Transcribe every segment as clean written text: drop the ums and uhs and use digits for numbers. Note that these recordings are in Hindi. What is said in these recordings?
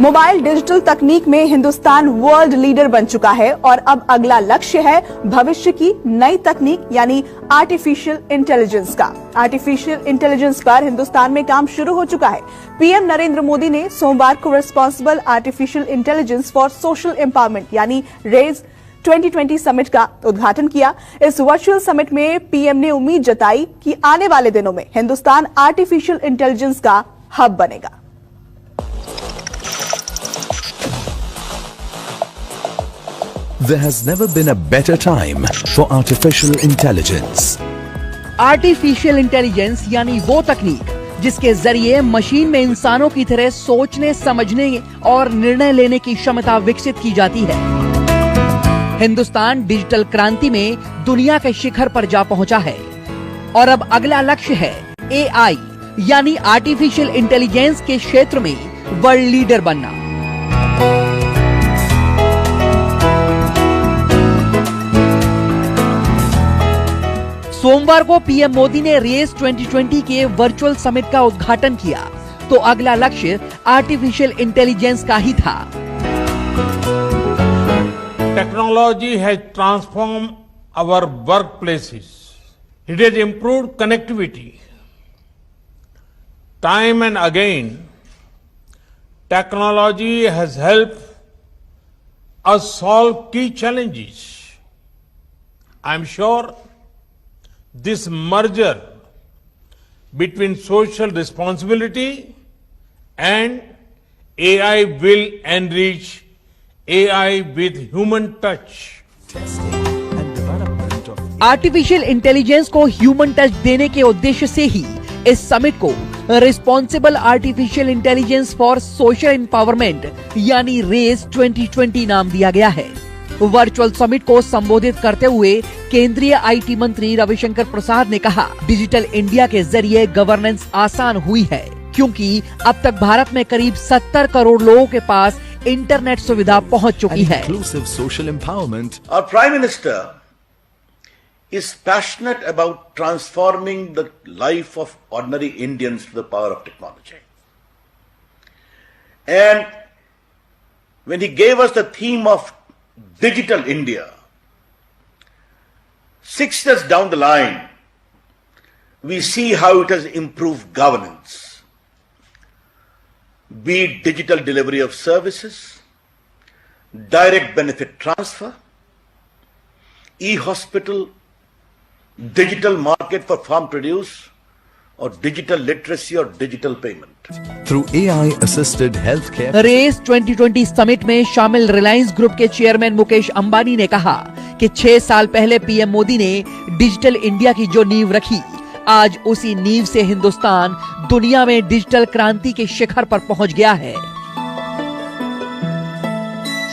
मोबाइल डिजिटल तकनीक में हिंदुस्तान वर्ल्ड लीडर बन चुका है और अब अगला लक्ष्य है भविष्य की नई तकनीक यानी आर्टिफिशियल इंटेलिजेंस का। आर्टिफिशियल इंटेलिजेंस पर हिंदुस्तान में काम शुरू हो चुका है। पीएम नरेंद्र मोदी ने सोमवार को responsible artificial intelligence for social empowerment यानी रेज 2020 समिट का उद्घाटन किया। इस वर्चुअल समिट में पीएम ने उम्मीद जताई कि आने वाले दिनों में हिंदुस्तान आर्टिफिशियल इंटेलिजेंस का हब बनेगा। There has never been a better time for artificial intelligence. Artificial intelligence यानी वो तकनीक जिसके जरिए मशीन में इंसानों की तरह सोचने, समझने और निर्णय लेने की क्षमता विकसित की जाती है। हिंदुस्तान डिजिटल क्रांति में दुनिया के शिखर पर जा पहुंचा है और अब अगला लक्ष्य है एआई यानी आर्टिफिशियल इंटेलिजेंस के क्षेत्र में वर्ल्ड लीडर बनना। सोमवार को पीएम मोदी ने रेस 2020 के वर्चुअल समिट का उद्घाटन किया तो अगला लक्ष्य आर्टिफिशियल इंटेलिजेंस का ही था। Technology has transform our work places. It has improved connectivity. Time and again technology has helped us solve key challenges. I am sure this merger between social responsibility and AI will enrich AI with human touch. Artificial intelligence को ह्यूमन टच देने के उद्देश्य से ही इस समिट को responsible artificial intelligence for social empowerment यानी रेस 2020 नाम दिया गया है। वर्चुअल समिट को संबोधित करते हुए केंद्रीय आईटी मंत्री रविशंकर प्रसाद ने कहा, डिजिटल इंडिया के जरिए गवर्नेंस आसान हुई है क्योंकि अब तक भारत में करीब 70 करोड़ लोगों के पास इंटरनेट सुविधा पहुंच चुकी है। Our Prime Minister is passionate about transforming the life of ordinary Indians to the power of technology. And when he gave us the theme of Digital India, 6 years down the line, we see how it has improved governance, be it digital delivery of services, direct benefit transfer, e-hospital, digital market for farm produce, or digital literacy or digital payment. Through AI-assisted healthcare. Raise 2020 summit में शामिल रिलायंस ग्रुप के चेयरमैन मुकेश अंबानी ने कहा कि 6 साल पहले पीएम मोदी ने डिजिटल इंडिया की जो नींव रखी, आज उसी नींव से हिंदुस्तान दुनिया में डिजिटल क्रांति के शिखर पर पहुंच गया है।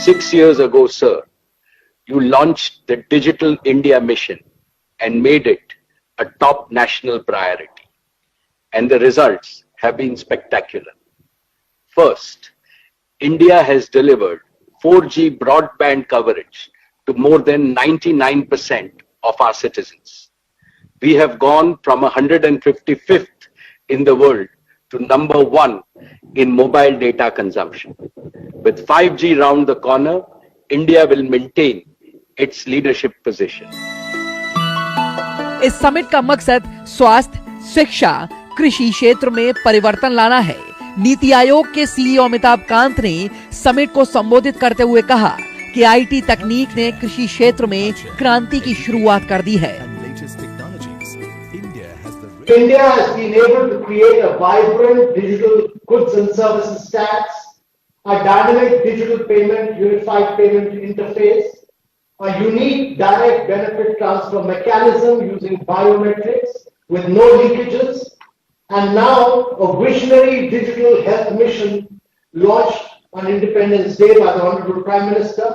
6 years ago, sir, you launched the Digital India mission and made it a top national priority. And the results have been spectacular. First, India has delivered 4G broadband coverage to more than 99% of our citizens. We have gone from 155th in the world to number 1 in mobile data consumption. With 5G round the corner, India will maintain its leadership position. इस समिट का मकसद स्वास्थ्य, शिक्षा, कृषि क्षेत्र में परिवर्तन लाना है। नीति आयोग के सीईओ अमिताभ कांत ने समिट को संबोधित करते हुए कहा कि आईटी तकनीक ने कृषि क्षेत्र में क्रांति की शुरुआत कर दी है। India has been able to create a vibrant digital goods and services tax, a dynamic digital payment, unified payment interface, a unique direct benefit transfer mechanism using biometrics with no leakages, and now a visionary digital health mission launched on Independence Day by the Honorable Prime Minister.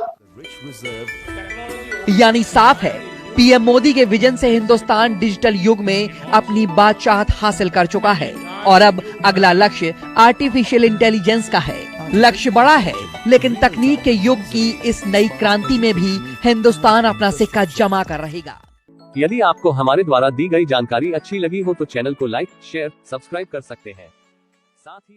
यानी साफ है, पीएम मोदी के विजन से हिंदुस्तान डिजिटल युग में अपनी बादशाहत हासिल कर चुका है और अब अगला लक्ष्य आर्टिफिशियल इंटेलिजेंस का है। लक्ष्य बड़ा है, लेकिन तकनीक के युग की इस नई क्रांति में भी हिंदुस्तान अपना सिक्का जमा कर रहेगा। यदि आपको हमारे द्वारा दी गई जानकारी अच्छी लगी हो तो चैनल को लाइक, शेयर, सब्सक्राइब कर सकते हैं। साथ ही